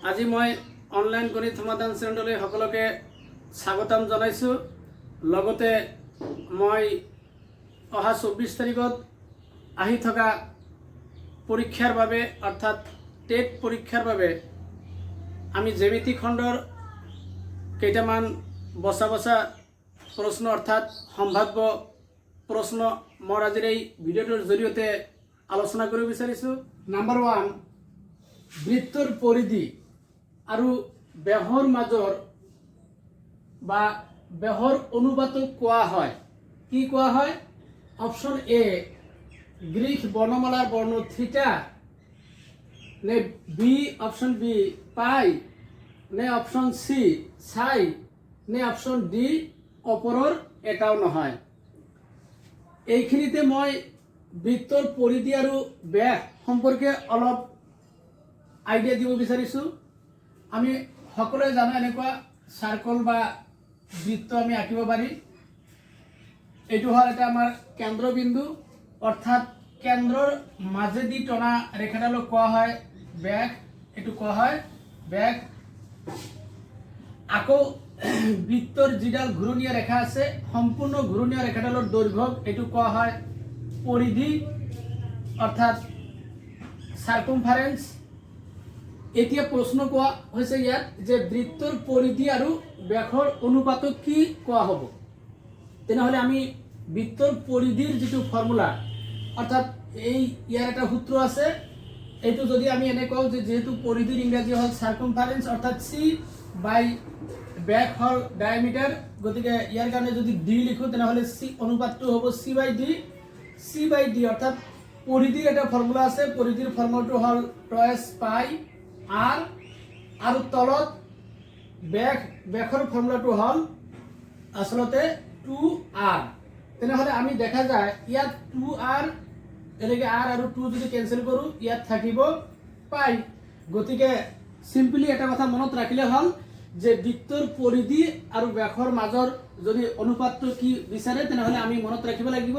আজি মই অনলাইন গণিত সমাধান চেনেললৈ সকলোকে স্বাগতম জনাইছোঁ। লগতে মই অহা 24 তাৰিখত আহি থকা পৰীক্ষাৰ বাবে অৰ্থাৎ টেট পৰীক্ষাৰ বাবে আমি জ্যামিতি খণ্ডৰ কেইটামান বসা প্ৰশ্ন অৰ্থাৎ সম্ভাব্য প্ৰশ্ন মই আজিৰ এই ভিডিঅ'টোৰ জৰিয়তে আলোচনা কৰিব বিচাৰিছোঁ। নাম্বাৰ 1, বৃত্তৰ পৰিধি আৰু বেহৰ মাজৰ বা বেহৰ অনুপাতক কোৱা হয়। কি কোৱা হয়? অপশ্যন এ গ্ৰীক বৰ্ণমালাৰ বৰ্ণ থিটা, নে বি অপশ্যন বি পাই, নে অপশ্যন সি চাই, নে অপশ্যন ডি ওপৰৰ এটাও নহয়। এইখিনিতে মই বৃত্তৰ পৰিধি আৰু ব্যাস সম্পৰ্কে অলপ আইডিয়া দিব বিচাৰিছোঁ। আমি সকলোৱে জানো এনেকুৱা সাৰ্কল বা বৃত্ত আমি আঁকিব পাৰি। এইটো হ'ল এটা আমাৰ কেন্দ্ৰবিন্দু, অৰ্থাৎ কেন্দ্ৰৰ মাজেদি টনা ৰেখাডালক কোৱা হয় ব্যাস, এইটো কোৱা হয় ব্যাস। আকৌ বৃত্তৰ যিডাল ঘূৰণীয়া ৰেখা আছে, সম্পূৰ্ণ ঘূৰণীয়া ৰেখাডালৰ দৈৰ্ঘ্যক এইটো কোৱা হয় পৰিধি, অৰ্থাৎ সাৰ্কামফাৰেন্স। এতিয়া প্ৰশ্ন কোৱা হৈছে ইয়াত যে বৃত্তৰ পৰিধি আৰু ব্যাসৰ অনুপাতক কি কোৱা হ'ব। তেনেহ'লে আমি বৃত্তৰ পৰিধিৰ যিটো ফৰ্মুলা, অৰ্থাৎ ইয়াৰ এটা সূত্ৰ আছে। এইটো যদি আমি এনে কওঁ যে যেহেতু পৰিধিৰ ইংৰাজী হ'ল সাৰ্কামফাৰেন্স, অৰ্থাৎ চি বাই ব্যাস হ'ল ডায়ামিটাৰ, গতিকে ইয়াৰ কাৰণে যদি ডি লিখোঁ তেনেহ'লে চি অনুপাতটো হ'ব C by D. C by D অৰ্থাৎ পৰিধিৰ এটা ফৰ্মুলা আছে, পৰিধিৰ ফৰ্মুলাটো হ'ল টয়েস পাই আৰ, আৰু তলত ব্যাসৰ ফৰ্মুলাটো হ'ল আচলতে 2r। তেনেহ'লে আমি দেখা যায় ইয়াত 2r, এনেকৈ r আৰু 2 যদি কেনচেল কৰোঁ ইয়াত থাকিব পাই। গতিকে চিম্পলি এটা কথা মনত ৰাখিলে হ'ল যে বৃত্তৰ পৰিধি আৰু ব্যাসৰ মাজৰ যদি অনুপাতটো কি বিচাৰে তেনেহ'লে আমি মনত ৰাখিব লাগিব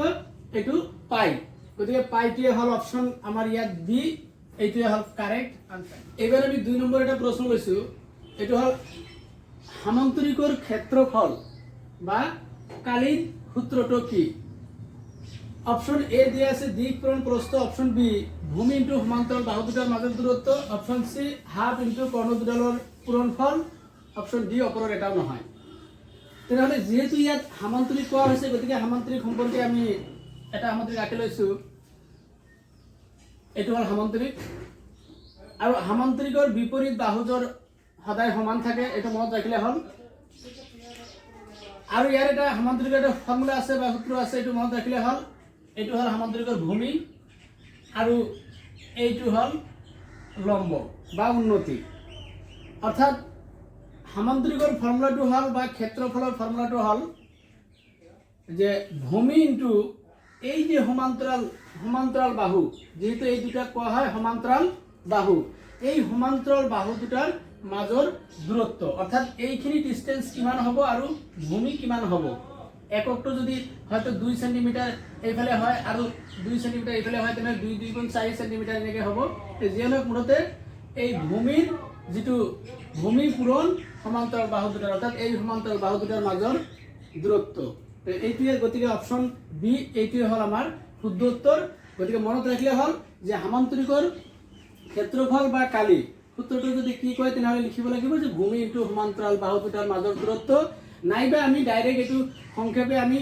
এইটো পাই। গতিকে পাইটোৱে হ'ল অপশ্যন আমাৰ ইয়াত বি, এইটোৱে হ'ল কাৰেক্ট আনসাৰ। এইবাৰ আমি 2 নম্বৰ এটা প্ৰশ্ন লৈছোঁ। এইটো হ'ল সামান্তৰিকৰ ক্ষেত্ৰফল বা কালিৰ সূত্ৰটো কি। অপশ্যন এ দিয়া আছে দিক পূৰণ প্ৰস্থ, অপশ্যন বি ভূমি ইনটু সমান্তৰাল বাহু দুটাৰ মাজৰ দূৰত্ব, অপশ্যন সি হাফ ইনটু কৰ্ণ দুডালৰ পূৰণফল, অপশ্যন ডি ওপৰৰ এটাও নহয়। তেনেহ'লে যিহেতু ইয়াত সামান্তৰিক কোৱা হৈছে, গতিকে সামান্তৰিক সম্পৰ্কে আমি এটা সামান্তৰিক আঁকি লৈছোঁ। এইটো হ'ল সামান্তৰিক, আৰু সামান্তৰিকৰ বিপৰীত বাহুযোৰ সদায় সমান থাকে, এইটো মনত ৰাখিলে হ'ল। আৰু ইয়াৰ এটা সামান্তৰিকৰ এটা ফৰ্মুলা আছে বা সূত্ৰ আছে, এইটো মনত ৰাখিলে হ'ল। এইটো হ'ল সামান্তৰিকৰ ভূমি আৰু এইটো হ'ল লম্ব বা উন্নতি। অৰ্থাৎ সামান্তৰিকৰ ফৰ্মুলাটো হ'ল বা ক্ষেত্ৰফলৰ ফৰ্মুলাটো হ'ল যে ভূমি ইনটু এই যে সমান্তৰাল বাহু, যেহেতু এই দুটা কোৱা হয় সমান্তৰাল বাহু, এই সমান্তৰাল বাহু দুটাৰ মাজৰ দূৰত্ব, অৰ্থাৎ এইখিনি ডিষ্টেন্স কিমান হ'ব আৰু ভূমি কিমান হ'ব। এককটো যদি হয়তো 2 সেণ্টিমিটাৰ এইফালে হয় আৰু 2 সেণ্টিমিটাৰ এইফালে হয়, তেনেহ'লে 2 2 গুণ 4 সেণ্টিমিটাৰ এনেকৈ হ'ব। যিহেতু মূলতে এই ভূমিৰ যিটো ভূমি পূৰণ সমান্তৰাল বাহু দুটাৰ, অৰ্থাৎ এই সমান্তৰাল বাহু দুটাৰ মাজৰ দূৰত্ব, এইটোৱে। গতিকে অপশ্যন বি এইটোৱে হ'ল আমাৰ শুদ্ধ উত্তৰ। গতিকে মনত ৰাখিলে হ'ল যে সামান্তৰিকৰ ক্ষেত্ৰফল বা কালি সূত্ৰটো যদি কি কয় তেনেহ'লে লিখিব লাগিব যে ভূমি ইনটু সমান্তৰাল বাহু দুটাৰ মাজৰ দূৰত্ব, নাইবা আমি ডাইৰেক্ট এইটো সংক্ষেপে আমি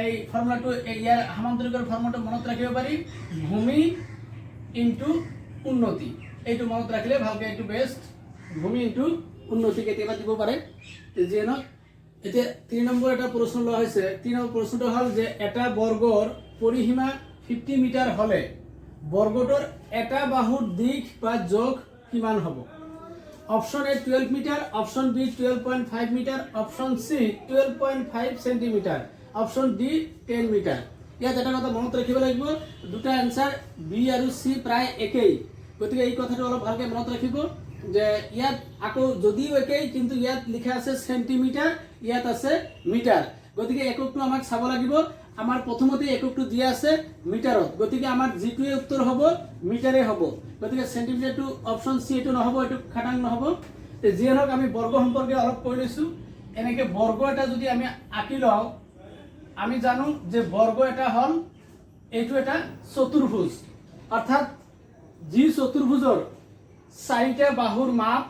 এই ফৰ্মুলাটো ইয়াৰ সামান্তৰিকৰ ফৰ্মুলাটো মনত ৰাখিব পাৰি, ভূমি ইনটু উন্নতি। এইটো মনত ৰাখিলে ভালকৈ এইটো বেষ্ট, ভূমি ইনটু উন্নতি কেতিয়াবা দিব পাৰে যিয়ে নহওক। এতিয়া 3 নম্বৰ এটা প্ৰশ্ন লোৱা হৈছে। 3 নম্বৰ প্ৰশ্নটো হ'ল যে এটা বৰ্গৰ পৰিসীমা 50 মিটাৰ হ'লে বৰ্গটোৰ এটা বাহুৰ দিশ বা যোগ কিমান হ'ব। Option A 12 metre, option B 12.5 metre, option C 12.5 centimetre, option D 10 metre. ইয়াত এটা কথা মনত ৰাখিব লাগিব, দুটা এনচাৰ বি আৰু চি প্ৰায় একেই। গতিকে এই কথাটো অলপ ভালকৈ মনত ৰাখিব যে ইয়াত আকৌ যদিও একেই, কিন্তু ইয়াত লিখা আছে সেণ্টিমিটাৰ, ইয়াত আছে মিটাৰ। গতিকে এককটো আমাক চাব লাগিব আমাৰ প্ৰথমতে এককটো দিয়া আছে মিটাৰত, গতিকে আমাৰ যিটোৱে উত্তৰ হ'ব মিটাৰে হ'ব, গতিকে চেণ্টিমিটাৰটো অপশ্যন চি এইটো নহ'ব, এইটো খাটাং নহ'ব। যিয়ে নহওক আমি বৰ্গ সম্পৰ্কে অলপ কৈ লৈছোঁ। এনেকৈ বৰ্গ এটা যদি আমি আঁকি লওঁ, আমি জানো যে বৰ্গ এটা হ'ল এইটো এটা চতুৰ্ভুজ, অৰ্থাৎ যি চতুৰ্ভুজৰ চাৰিটা বাহুৰ মাপ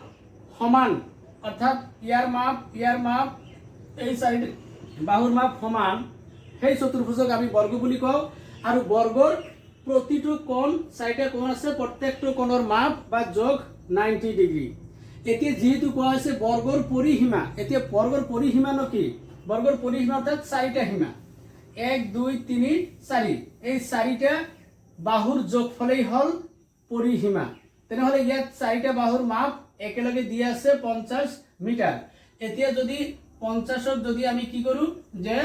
সমান, অৰ্থাৎ ইয়াৰ মাপ এই চাৰিটা বাহুৰ মাপ সমান, সেই চতুৰ্ভুজক আমি বৰ্গ বুলি কওঁ। আৰু বৰ্গৰ প্ৰতিটো কোণ, চাৰিটা কোণ আছে, প্ৰত্যেকটো কোণৰ মাপ বা যোগ 90 ডিগ্ৰী। এতিয়া যেহেতু কোৱা হৈছে বৰ্গৰ পৰিসীমা, এতিয়া বৰ্গৰ পৰিসীমানো কি? বৰ্গৰ পৰিসীমা অৰ্থাৎ চাৰিটা সীমা, 1 2 3 4, এই চাৰিটা বাহুৰ যোগফলেই হ'ল পৰিসীমা। তেনেহ'লে ইয়াত চাৰিটা বাহুৰ মাপ একেলগে দিয়া আছে 50 মিটাৰ। এতিয়া যদি 50ক যদি আমি কি কৰোঁ যে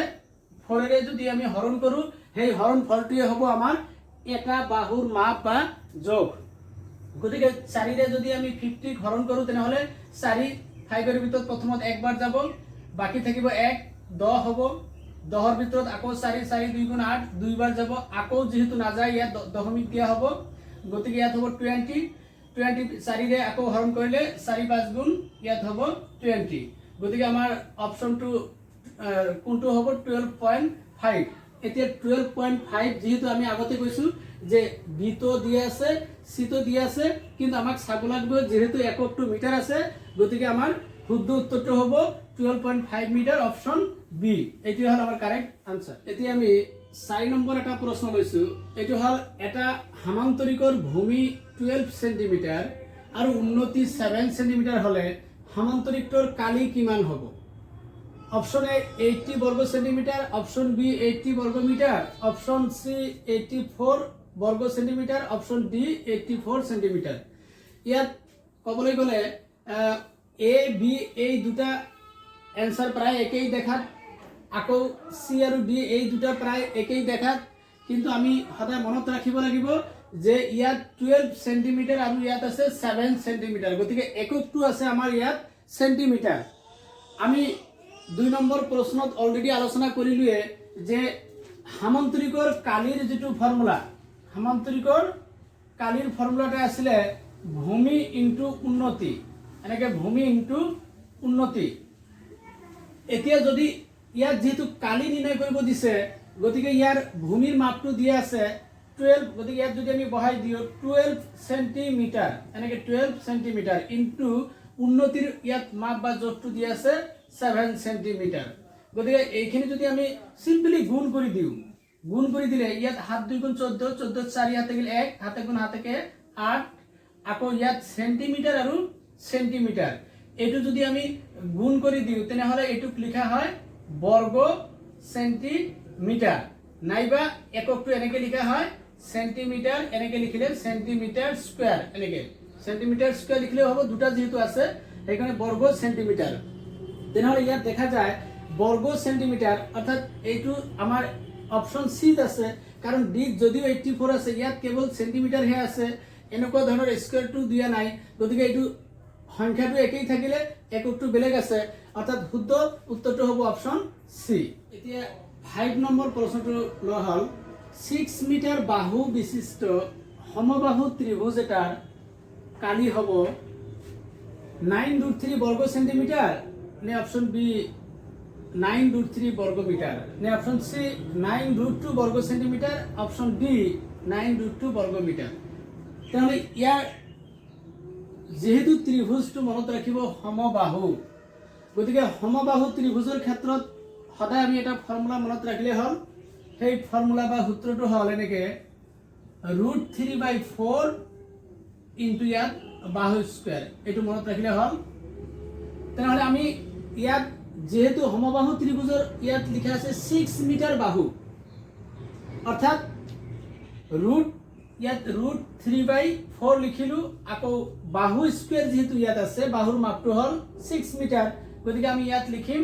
4ৰে যদি আমি হৰণ কৰোঁ, সেই হৰণ ফলটোৱে হ'ব আমাৰ এটা বাহুৰ মাপ বা যোগ। গতিকে 4ৰে যদি আমি 50ক হৰণ কৰোঁ, তেনেহ'লে 4 5ৰ ভিতৰত প্ৰথমত একবাৰ যাব, বাকী থাকিব 1, 10 হ'ব, 10ৰ ভিতৰত আকৌ 4 4 2 গুণ 8 দুইবাৰ যাব, আকৌ যিহেতু নাযায় ইয়াত দশমিক দিয়া হ'ব, গতিকে ইয়াত হ'ব 20, 4ৰে আকৌ হৰণ কৰিলে 4 5 গুণ ইয়াত হ'ব 20, গতিকে আমাৰ অপশ্যনটো কোনটো হ'ব 12.5। এতিয়া 12.5 যেহেতু আমি আগতে কৈছোঁ যে বিটো দিয়া আছে, সিটো দিয়া আছে, কিন্তু আমাক চাব লাগিব যেহেতু এককটো মিটাৰ আছে, গতিকে আমাৰ শুদ্ধ উত্তৰটো হ'ব 12.5 মিটাৰ, অপশ্যন বি, এইটোৱে হ'ল আমাৰ কাৰেক্ট আনসাৰ। এতিয়া আমি 4 নম্বৰ এটা প্ৰশ্ন লৈছোঁ। এইটো হ'ল এটা সামান্তৰিকৰ ভূমি 12 সেন্টিমিটাৰ আৰু উন্নতি 7 সেন্টিমিটাৰ হ'লে সামান্তৰিকটোৰ কালি কিমান হ'ব? অপশ্যন এ 80 বর্গ সেন্টিমিটার, অপশ্যন বি 80 বর্গ মিটার, অপশ্যন সি 84 বর্গ সেন্টিমিটার, অপশ্যন ডি 84 সেন্টিমিটার। ইয়াত ক'বলৈ গ'লে এ বি এই দুটা এনসার প্ৰায় একেই দেখাত, আকৌ সি আৰু ডি এই দুটা প্ৰায় একেই দেখাত, কিন্তু আমি সদায় মনত ৰাখিব লাগিব যে ইয়াত 12 সেন্টিমিটাৰ আৰু ইয়াত আছে 7 সেন্টিমিটাৰ, গতিকে এককটো আছে আমাৰ ইয়াত সেন্টিমিটাৰ। আমি 2 নম্বৰ প্ৰশ্নত অলৰেডি আলোচনা কৰিলোৱে যে সামান্তৰিকৰ কালিৰ যিটো ফৰ্মুলা, সামান্তৰিকৰ কালিৰ ফৰ্মুলাটা আছিলে ভূমি ইনটু উন্নতি, এনেকৈ ভূমি ইনটু উন্নতি। এতিয়া যদি ইয়াত যেহেতু কালি নিৰ্ণয় কৰিব দিছে, গতিকে ইয়াৰ ভূমিৰ মাপটো দিয়া আছে 12, গতিকে ইয়াত যদি আমি বহাই দিওঁ 12 সেন্টিমিটাৰ, এনেকৈ 12 সেন্টিমিটাৰ ইনটু উন্নতিৰ ইয়াত মাপ বা জোখটো দিয়া আছে 7 সেন্টিমিটাৰ। গতিকে এইখিনি যদি আমি সিম্পলি গুণ কৰি দিওঁ, গুণ কৰি দিলে ইয়াত 7 2 গুণ 14, 14 4 হাতে গেলে 1, হাতে গুণ হাতেকে 8, আকৌ ইয়াত সেন্টিমিটাৰ আৰু সেন্টিমিটাৰ, এইটো যদি আমি গুণ কৰি দিওঁ তেনেহ'লে এইটোক লিখা হয় বর্গ সেন্টিমিটার, নাইবা এককটো এনেকৈ লিখা হয় সেন্টিমিটার, এনেকৈ লিখিলে সেন্টিমিটার স্কয়ার, এনেকৈ সেন্টিমিটার স্কয়ার লিখলেও হ'ব, দুটা যেহেতু আছে সেইকাৰণে বৰ্গ সেন্টিমিটাৰ। তেনেহ'লে ইয়াত দেখা যায় বৰ্গ সেন্টিমিটাৰ, অৰ্থাৎ এইটো আমাৰ অপশ্যন সিত আছে, কাৰণ ডিত যদিও 84 আছে, ইয়াত কেৱল সেন্টিমিটাৰহে আছে, এনেকুৱা ধৰণৰ স্কয়াৰটো দিয়া নাই, গতিকে এইটো সংখ্যাটো একেই থাকিলে এককটো বেলেগ আছে, অর্থাৎ শুদ্ধ উত্তৰটো হ'ব অপশ্যন সি। এতিয়া 5 নম্বৰ প্ৰশ্নটো লোৱা হ'ল 6 মিটাৰ বাহু বিশিষ্ট সমবাহু ত্ৰিভুজ এটাৰ কালি হ'ব 9√3 বর্গ সেন্টিমিটার, নে অপশ্যন বি 9√3 বর্গ মিটার, নে অপশ্যন সি 9√2 বর্গ সেন্টিমিটার, অপশ্যন ডি 9√2 বর্গ মিটার। তাহলে ইয়াৰ যেহেতু ত্ৰিভুজটো মনত ৰাখিব সমবাহু, গতিকে সমবাহু ত্ৰিভুজৰ ক্ষেত্ৰত সদায় আমি এটা ফৰ্মুলা মনত ৰাখিলে হ'ল, সেই ফৰ্মুলা বা সূত্ৰটো হ'ল এনেকৈ √3/4 ইনটু ইয়াত বাহু স্কয়াৰ, এইটো মনত ৰাখিলে হ'ল। তেনেহ'লে আমি ইয়াত যেহেতু সমবাহু ত্ৰিভুজৰ ইয়াত লিখা আছে 6 মিটাৰ বাহু, অৰ্থাৎ ইয়াত √3/4 লিখিলোঁ, আকৌ বাহু স্কয়াৰ যেহেতু ইয়াত আছে, বাহুৰ মাপটো হ'ল 6 মিটাৰ, গতিকে আমি ইয়াত লিখিম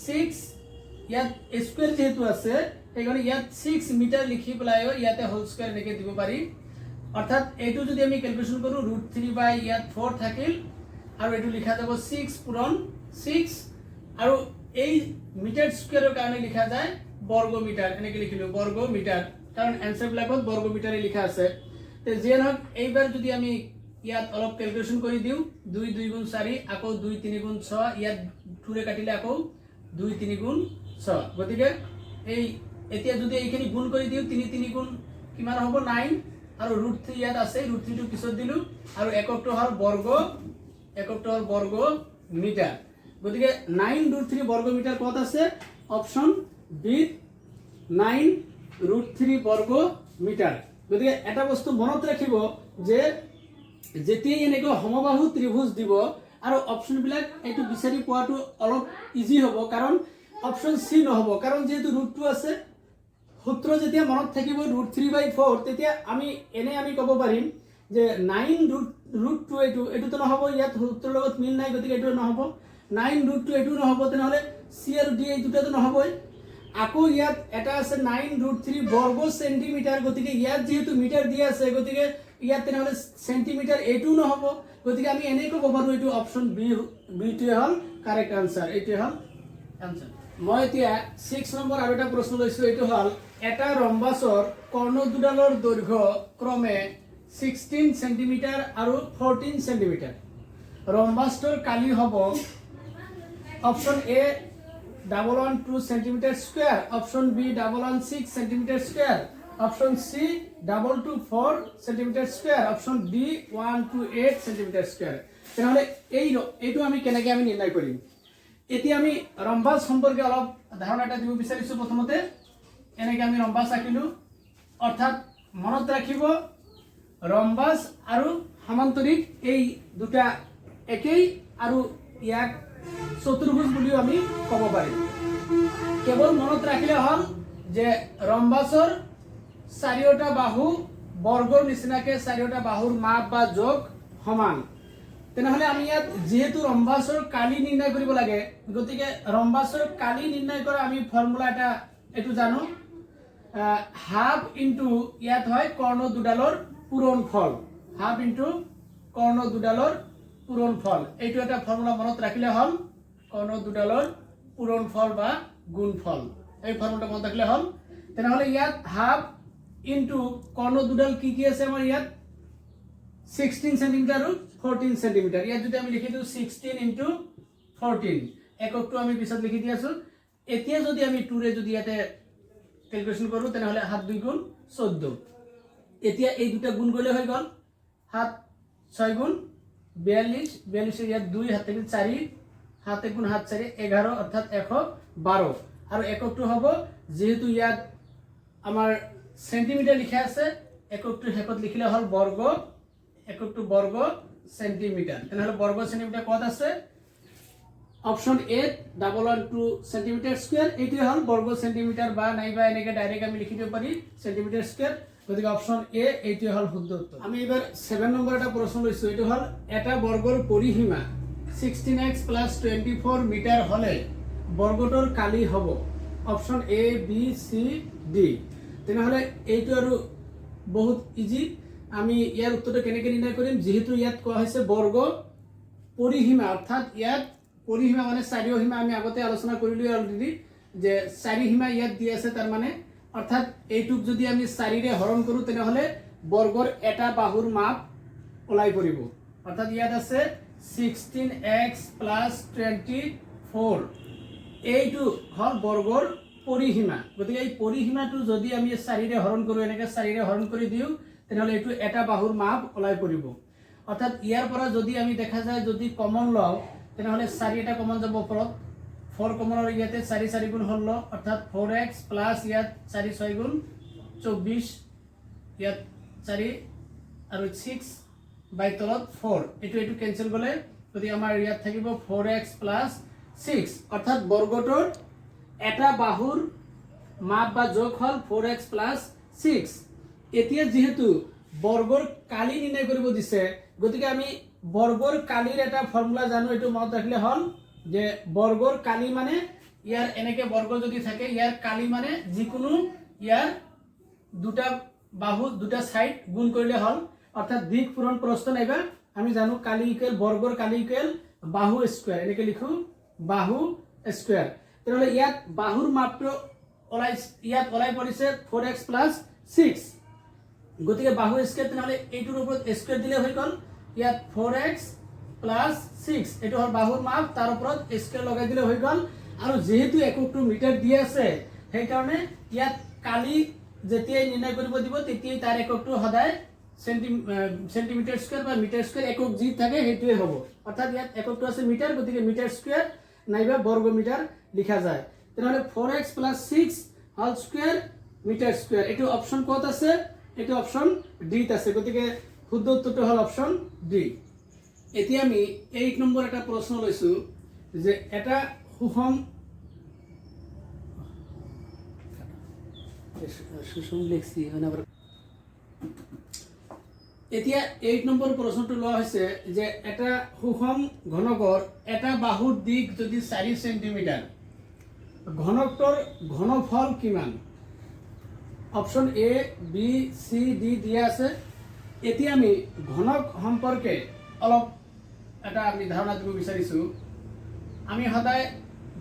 6, ইয়াত স্কয়াৰ যেহেতু আছে সেইকাৰণে ইয়াত 6 মিটাৰ লিখি পেলাইও ইয়াতে হোল স্কয়াৰ এনেকৈ দিব পাৰি, অৰ্থাৎ এইটো যদি আমি ক্যালকুলেশন কৰোঁ √3/4 থাকিল, আৰু এইটো লিখা যাব 6 পূৰণ 6, আৰু এই মিটাৰ স্কয়াৰৰ কাৰণে লিখা যায় বৰ্গ মিটাৰ এনেকে লিখিলো বৰ্গ মিটাৰ কাৰণ এনসাৰ বিলাকত বৰ্গ মিটাৰে লিখা আছে তে যে নহক এইবাৰ যদি আমি ইয়াত অলপ ক্যালকুলেশন কৰি দিও 2 2 গুণ 4 আকৌ 2 3 গুণ 6 ইয়াত 2 ৰে কাটিলে আকৌ 2 3 গুণ 6 গতিকে এই এতিয়া যদি এইখিনি গুণ কৰি দিও 3 3 গুণ কিমান হ'ব 9 আৰু √3 ইয়াত আছে √3 টো পিছত দিলু আৰু এককটো হল বর্গ মিটার গতিকে 9 √3 বর্গ মিটার কত আছে অপশন বি 9 √3 বর্গ মিটার গতিকে এটা বস্তু মনত ৰাখিব যে যেতিয়া এনেকৈ সমবাহু ত্ৰিভুজ দিব আৰু অপশন বিলাক এইটো বিচাৰি পোৱাটো অলপ ইজি হ'ব কাৰণ অপশন সি নহব কাৰণ যেহেতু √2 আছে সূত্ৰ যেতিয়া মনত থাকিব √3/4 তেতিয়া আমি ক'ব পাৰিম যে 9 √2 এটো নহব ইয়াত সূত্ৰৰ লগত মিল নাই গতিকে এটো নহব 9 √2 এটো নহব তেনহলে সি আৰু ডি এই দুটাটো নহবই আকৌ ইয়াত এটা আছে 9 √3 বর্গ সেন্টিমিটার গতিকে ইয়াত যেহেতু মিটার দিয়া আছে গতিকে ইয়াত তেনহলে সেন্টিমিটার এটো নহব গতিকে আমি ক'ব পাৰো এটো অপশন বি টো হল কাৰেক্ট আনসাৰ এটো হল আনসাৰ মই এতিয়া 6 নম্বৰ আৰু এটা প্ৰশ্ন লৈছো এটো হল এটা ৰম্বাসৰ কৰ্ণ দুডালৰ দৈৰ্ঘ্য ক্ৰমে 16 সেন্টিমিটাৰ আৰু 14 সেন্টিমিটাৰ ৰম্বাসটোৰ কালি হ'ব option A 112 centimetre square option B 116 centimetre square option C 224 centimetre square option D 128 centimetre square তাহলে এইটো আমি কেনেকৈ আমি নিৰ্ণয় কৰিম এতিয়া আমি ৰম্বাস সম্পৰ্কে অলপ ধাৰণা এটা দিব বিচাৰিছো প্ৰথমতে এনেকৈ আমি ৰম্বাস আঁকিলো অৰ্থাৎ মনত ৰাখিব ৰম্বাস আৰু সমান্তৰিক এই দুটা একেই আৰু ইয়াক চতুৰ্ভুজ বুলিও আমি ক'ব পাৰিম কেৱল মনত ৰাখিলে হল যে ৰম্বাসৰ চাৰিওটা বাহু বৰ্গৰ নিচিনাকে চাৰিওটা বাহুৰ মাপ বা যোগ সমান তেনহলে আমি ইয়াত যেহেতু ৰম্বাসৰ কালি নিৰ্ণয় কৰিব লাগে গতিকে ৰম্বাসৰ কালি নিৰ্ণয় কৰা আমি ফৰ্মুলা এটা এটো জানো হাফ ইনটু ইয়াত হয় কৰ্ণ দুডালৰ পূৰণফল হাফ ইনটু কৰ্ণ দুডালৰ পূৰণফল এইটো এটা ফৰ্মুলা মনত ৰাখিলে হল কৰ্ণ দুডালৰ পূৰণফল বা গুণফল এই ফৰ্মুলাটো মনত ৰাখিলে হল তেনহলে ইয়াত হাফ ইনটু কৰ্ণ দুডাল কি আছে আমাৰ ইয়াত 16 সেন্টিমিটাৰ আৰু 14 সেন্টিমিটার ইয়াত যদি আমি লিখি দিও 16 ইনটু 14 এককটো আমি পিছত লিখি দি আছো এতিয়া যদি আমি 2 ৰে যদি ইয়াতে ক্যালকুলেশন কৰো তেনহলে 7 2 গুণ 14 এতিয়া এই দুটা গুণ কৰিলে হৈ গল 7 6 গুণ 42 42 ইয়াত 2 হাতে 4 7 গুণ 7 4 11 অর্থাৎ 112 আৰু এককটো হ'ব যেহেতু ইয়াত আমাৰ সেন্টিমিটার লিখা আছে এককটো হেকত লিখিলে হল বর্গ এককটো বর্গ সেন্টিমিটার তেনহলে বর্গ সেন্টিমিটার কত আছে অপশন এ 112 সেন্টিমিটার স্কয়ার এটি হল বর্গ সেন্টিমিটার বা নাইবা এনেকে ডাইরেক্ট আমি লিখি দিব পারি সেন্টিমিটার স্কয়ার গতিকে অপশন এ এটি হল শুদ্ধ উত্তর আমি এবাৰ 7 নম্বৰ এটা প্ৰশ্ন লৈছো এটো হল এটা বৰ্গৰ পৰিসীমা 16x + 24 মিটাৰ হলে বৰ্গটোৰ কালি হ'ব option A B C D তেনহলে এইটো আৰু বহুত ইজি আমি ইয়াৰ উত্তৰটো কেনেকৈ নিৰ্ণয় কৰিম যেহেতু ইয়াত কোৱা হৈছে বৰ্গ পৰিসীমা অৰ্থাৎ ইয়াত পৰিসীমা মানে চাৰিসীমা আমি আগতে আলোচনা কৰিলো অলৰেডি যে চাৰিসীমা ইয়াত দি আছে তাৰ মানে অৰ্থাৎ এইটুক যদি আমি 4 ৰে হৰণ কৰো তেনহলে বৰ্গৰ এটা বাহুৰ মাপ ওলাই পৰিব অৰ্থাৎ ইয়াত আছে 16x + 24 এইটো হল বৰ্গৰ পৰিসীমা গতিকে এই পৰিসীমাটো যদি আমি 4 ৰে হৰণ কৰো এনেকৈ 4 ৰে হৰণ কৰি দিও তেনহলে এটো এটা বাহুৰ মাপ ওলাই পৰিব অৰ্থাৎ ইয়াৰ পৰা যদি আমি দেখা যায় যদি কমন লও তেনহলে 4 এটা কমন যাব ওপৰত 4 কমনৰ ইয়াতে 4 4 গুণ হল অৰ্থাৎ 4x প্লাস ইয়াত 4 6 গুণ 24 ইয়াত 4 আৰু 6 বাই তলত 4 এটো ক্যান্সেল গলে যদি আমাৰ ইয়াত থাকিব 4x + 6 অৰ্থাৎ বৰ্গটোৰ এটা বাহুৰ মাপ বা যোগ হল 4x + 6 এতিয়া যেহেতু বৰ্গৰ কালি নিৰ্ণয় কৰিব দিছে গতিকে আমি বৰ্গৰ কালিৰ এটা ফৰ্মুলা জানো এটো মনত ৰাখিলে হল যে বৰ্গৰ কালি মানে ইয়াৰ এনেকে বৰ্গ যদি থাকে ইয়াৰ কালি মানে যিকোনো ইয়াৰ দুটা বাহু দুটা সাইড গুণ কৰিলে হল অৰ্থাৎ দিক পূৰণ প্ৰস্থ নাইবা আমি জানো কালি ইকুৱেল বৰ্গৰ কালি ইকুৱেল বাহু স্কয়াৰ এনেকে লিখো বাহু স্কয়াৰ তেনহলে ইয়াত বাহুৰ মাপটো ইয়াত ওলাই পৰিছে 4x + 6 গতিকে বাহু স্কয়াৰ তেনেহলে এইটোৰ ওপৰত স্কয়াৰ দিলে হৈ গল ইয়াত 4x + 6 এইটো হল বাহুৰ মাপ তাৰ ওপৰত স্কয়াৰ লগাই দিলে হৈ গল আৰু যেহেতু এককটো মিটাৰ দি আছে সেই কাৰণে ইয়াত কালি যেতিয়া নিৰ্ণয় কৰিব দিব তেতিয়া তাৰ এককটো সদায় সেন্টিমিটাৰ স্কয়াৰ বা মিটাৰ স্কয়াৰ একক জি থাকে হেতুৱে হ'ব অৰ্থাৎ ইয়াত এককটো আছে মিটাৰ গতিকে মিটাৰ স্কয়াৰ নাইবা বৰ্গ মিটাৰ লিখা যায় তেনেহলে 4x + 6 whole square metre square এটো অপশন কত আছে এটো অপশন ডি ত আছে গতিকে শুদ্ধ উত্তৰটো হল অপশন ডি এতিয়া আমি 8 নম্বৰ এটা প্ৰশ্ন লৈছো যে এটা সুষম সুষম লিখছি মানে এতিয়া 8 নম্বৰ প্ৰশ্নটো লোৱা হৈছে যে এটা সুষম ঘনকৰ এটা বাহুৰ দিক যদি 4 সেন্টিমিটাৰ ঘনকটোৰ ঘনফল কিমান option A B C D দিয়া আছে এতিয়া আমি ঘনক সম্পৰ্কে অলপ এটা আমি ধাৰণা দিব বিচাৰিছো আমি সদায়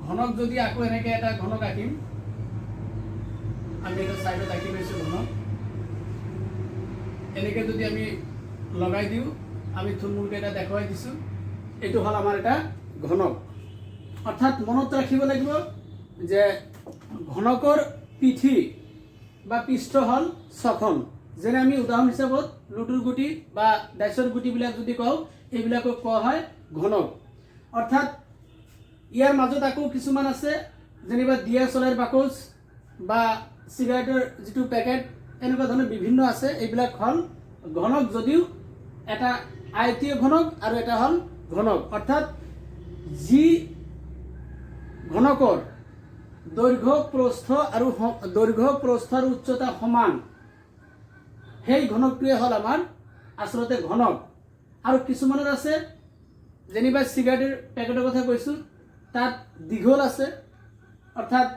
ঘনক যদি আকৌ এনেকে এটা ঘনক আঁকিম আমি এটা সাইডত আঁকি লৈছো ঘনক এনেকে যদি আমি লগাই দিও আমি থুলমুলকে এটা দেখাই দিছো এটো হল আমাৰ এটা ঘনক অৰ্থাৎ মনত ৰাখিব লাগিব যে ঘনকৰ পিঠি বা পৃষ্ঠ হল ছখন যেনে আমি উদাহৰণ হিচাপত লুডুৰ গুটি বা ডাইচৰ গুটি বিলাক যদি কওঁ এইবিলাকক কোৱা হয় ঘনক অৰ্থাৎ ইয়াৰ মাজত আকৌ কিছুমান আছে যেনিবা দিয়া চলাৰ বাকচ বা সিগাৰেটৰ যেটো পেকেট এনেকুৱা ধৰণৰ বিভিন্ন আছে এইবিলাক হল ঘনক যদিও এটা আয়তীয় ঘনক আৰু এটা হল ঘনক অৰ্থাৎ যি ঘনকৰ দৈৰ্ঘ্য প্ৰস্থ আৰু উচ্চতা সমান সেই ঘনকটোৱে হল আমাৰ আসলতে ঘনক আৰু কিছুমানৰ আছে যেনিবা সিগাৰেটৰ পেকেটৰ কথা কৈছো তাত দীঘল আছে অৰ্থাৎ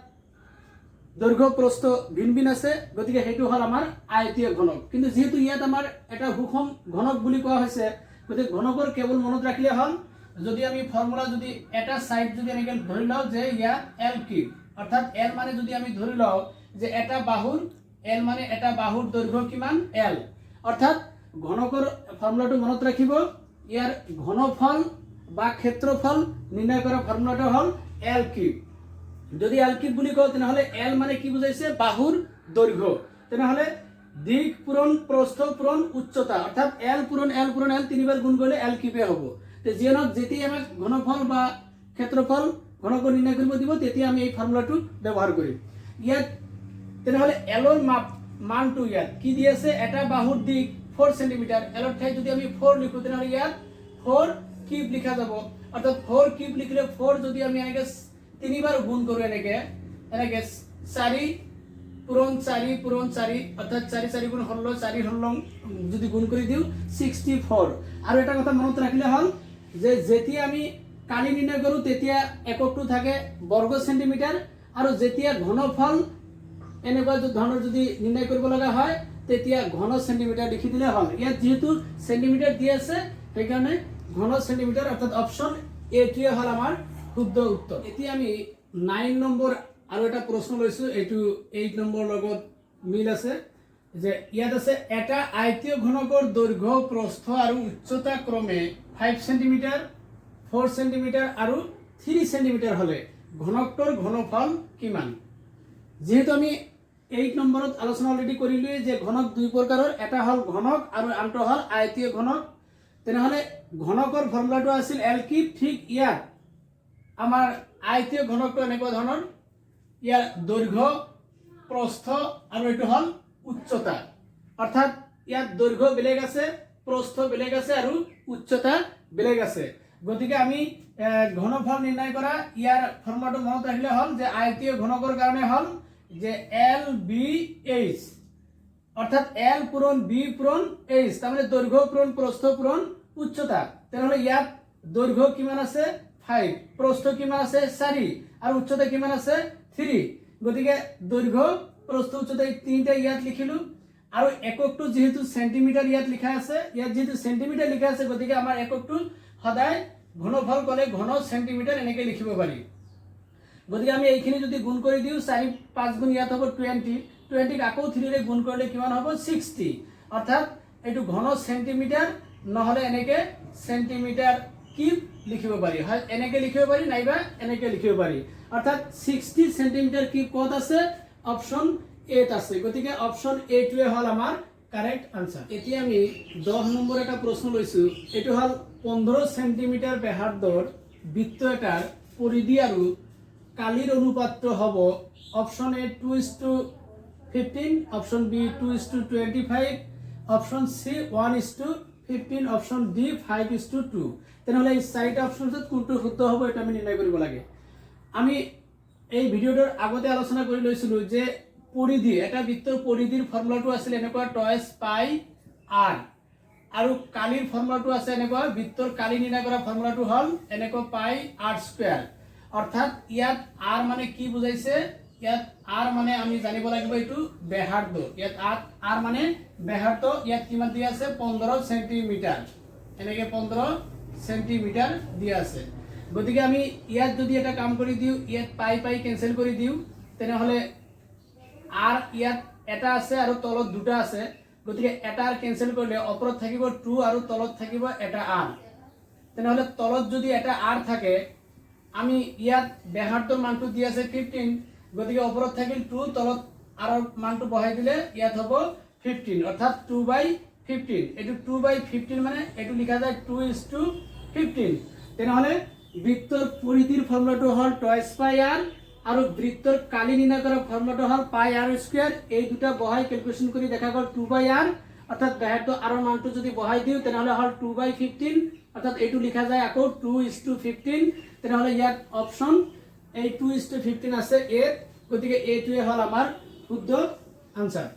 দৈৰ্ঘ্য প্ৰস্থ ভিন ভিন আছে গতিকে হেতু হল আমাৰ আয়তীয় ঘনক কিন্তু যেহেতু ইয়াত আমাৰ এটা সুষম ঘনক বুলি কোৱা হৈছে গতিকে ঘনকৰ কেৱল মনত ৰাখিলে হল যদি আমি ফৰ্মুলা যদি এটা সাইড যদি এনেকে ধৰি লও যে ইয়াত l কিউব অৰ্থাৎ l মানে যদি আমি ধৰি লও যে এটা বাহুৰ l মানে এটা বাহুৰ দৈৰ্ঘ্য কিমান l অৰ্থাৎ ঘনকৰ ফৰ্মুলাটো মনত ৰাখিব ইয়াৰ ঘনফল বা ক্ষেত্ৰফল নিৰ্ণয় কৰা ফৰ্মুলাটো হল l কিউব যদি l কিউব বুলি কও তেনেহলে l মানে কি বুজাইছে বাহুৰ দৈৰ্ঘ্য তেনেহলে দিক পূৰণ প্ৰস্থ পূৰণ উচ্চতা অৰ্থাৎ l পূৰণ l তিনিবাৰ গুণ কৰিলে l কিউবে হ'ব তে জিয়নত যেতিয়া আমাক ঘনফল বা ক্ষেত্ৰফল ঘনক নিৰ্ণয় কৰিব দিব তেতিয়া আমি এই ফৰ্মুলাটো ব্যৱহাৰ কৰিম ইয়াত তেনেহলে l ৰ মানটো ইয়াত কি দি আছে এটা বাহুৰ দিক 4 সেন্টিমিটাৰ l ৰ ঠাইত যদি আমি 4 লিখো তেনেহলে ইয়াত 4 কিউব লিখা যাব অৰ্থাৎ 4 কিউব লিখিলে 4 যদি আমি এনেকে তিনিবাৰ গুণ কৰো এনেকে 4 পূৰণ 4 অৰ্থাৎ 4 গুণ 16 যদি গুণ কৰি দিও 64 আৰু এটা কথা মনত ৰাখিলে হল যে যেতিয়া আমি কালি নিৰ্ণয় কৰো তেতিয়া এককটো থাকে বৰ্গ সেন্টিমিটাৰ আৰু যেতিয়া ঘনফল এনেকুৱা ধৰণৰ যদি নিৰ্ণয় কৰিব লগা হয় তেতিয়া ঘন সেন্টিমিটাৰ লিখি দিলে হল ইয়াত যেহেতু সেন্টিমিটাৰ দি আছে সেইকাৰণে ঘন সেন্টিমিটাৰ অৰ্থাৎ অপশন এ টোৱে হল আমাৰ শুদ্ধ উত্তৰ এতিয়া আমি 9 নম্বৰ আৰু এটা প্ৰশ্ন লৈছো এটো 8 নম্বৰ লগত মিল আছে যে ইয়াত আছে এটা আয়তীয় ঘনকৰ দৈৰ্ঘ্য প্ৰস্থ আৰু উচ্চতা ক্ৰমে 5 সেন্টিমিটাৰ 4 সেন্টিমিটাৰ আৰু 3 সেন্টিমিটাৰ হলে ঘনকটোৰ ঘনফল কিমান যেহেতু আমি 8 নম্বৰত আলোচনা অলৰেডি কৰিলো যে ঘনক দুই প্ৰকাৰৰ এটা হল ঘনক আৰু আনটো হল আয়তীয় ঘনক তেনেহলে ঘনকৰ ফৰ্মুলাটো আছিল l কিউব ঠিক ইয়াত আমাৰ আয়তীয় ঘনকটো এনেকুৱা ধৰণৰ ইয়াৰ দৈৰ্ঘ্য প্ৰস্থ আৰু এটো হল উচ্চতা অৰ্থাৎ ইয়াত দৈৰ্ঘ্য বেলেগ আছে প্ৰস্থ বেলেগ আছে আৰু উচ্চতা বেলেগ আছে গতিকে আমি ঘনফল নিৰ্ণয় কৰা ইয়াৰ ফৰ্মুলাটো মনত ৰাখিলে হল যে আয়তীয় ঘনকৰ কাৰণে হল যে l b h অর্থাৎ l পূরণ b পূরণ h তার মানে দৈর্ঘ্য পূরণ প্রস্থ পূরণ উচ্চতা তাহলে ইয়াত দৈর্ঘ্য কিমান আছে 5 প্রস্থ কিমান আছে 4 আর উচ্চতা কিমান আছে 3 গতিকে দৈর্ঘ্য প্রস্থ উচ্চতা এই তিনটা ইয়াত লিখিলো আর এককটো যেহেতু সেন্টিমিটার ইয়াত লিখা আছে ইয়াত যেহেতু সেন্টিমিটার লিখা আছে গতিকে আমাৰ এককটো সদায় ঘনফল কলে ঘন সেন্টিমিটাৰ এনেকে লিখিব পাৰি গতিকে আমি এইখিনি যদি গুণ কৰি দিওঁ 4 5 গুণ ইয়াত হ'ব 20 20 আকৌ 3 ৰে গুণ কৰিলে কিমান হ'ব 60 অৰ্থাৎ এইটো ঘন সেন্টিমিটাৰ নহলে এনেকে সেন্টিমিটাৰ কিউব লিখিব পাৰি হয় এনেকে লিখিব পাৰি নাইবা এনেকে লিখিব পাৰি অৰ্থাৎ 60 সেন্টিমিটার কিউব কত আছে অপশন এ ত আছে গতিকে অপশন এ টোৱে হল আমাৰ কাৰেক্ট আনসাৰ এতিয়া আমি 10 নম্বৰ এটা প্ৰশ্ন লৈছো এটো হল 15 সেন্টিমিটাৰ ব্যাসাৰ্ধৰ বৃত্ত এটাৰ পৰিধি আৰু কালিৰ অনুপাতটো হ'ব option A 2:15 option B 2:25 option C 1:15 option D 5:2 তেনেহলে এই চাৰিটা অপশনত কোনটো শুদ্ধ হ'ব এটা আমি নিৰ্ণয় কৰিব লাগে আমি এই ভিডিওৰ আগতে আলোচনা কৰি লৈছিলো যে পৰিধি এটা বৃত্তৰ পৰিধিৰ ফৰ্মুলাটো আছিল এনেকুৱা টয়েস পাই r আৰু কালিৰ ফৰ্মুলাটো আছে এনেকুৱা বৃত্তৰ কালি নিৰ্ণয় কৰা ফৰ্মুলাটো হল এনেকুৱা পাই r স্কয়াৰ অৰ্থাৎ ইয়াত r মানে কি বুজাইছে ইয়াত r মানে আমি জানিব লাগিব এটো ব্যাসাৰ্ধ ইয়াত r মানে ব্যাসাৰ্ধ ইয়াত কিমান দিয়া আছে 15 সেন্টিমিটাৰ এনেকে 15 সেন্টিমিটাৰ দিয়া আছে গতিকে আমি ইয়াত যদি এটা কাম কৰি দিও ইয়াত পাই পাই ক্যান্সেল কৰি দিও তেনেহলে r ইয়াত এটা আছে আৰু তলত দুটা আছে গতিকে এটাৰ ক্যান্সেল কৰিলে ওপৰত থাকিব 2 আৰু তলত থাকিব এটা r তেনেহলে তলত যদি এটা r থাকে আমি ইয়াত ব্যাসাৰ্ধৰ মানটো দি আছে 15 গতিকে ওপৰত থাকিল 2 তলত r ৰ মানটো বহাই দিলে ইয়াত হ'ব 15 অৰ্থাৎ 2/15 এটো 2/15 মানে এটো লিখা যায় 2:15 তেনেহলে বৃত্তৰ পৰিধিৰ ফৰ্মুলাটো হল টয়েস পাই r আৰু বৃত্তৰ কালি নিৰ্ণয় কৰা ফৰ্মুলাটো হল পাই r স্কয়াৰ এই দুটা বহাই ক্যালকুলেশন কৰি দেখা গল 2/r অৰ্থাৎ ব্যাসাৰ্ধ r ৰ মানটো যদি বহাই দিও তেনেহলে হল 2/15 অর্থাৎ এইটো লিখা যায় আকৌ 2:15 তেনেহলে ইয়াত অপশন এই 2:15 আছে এ গতিকে এইটোৱে হল আমাৰ শুদ্ধ আনসাৰ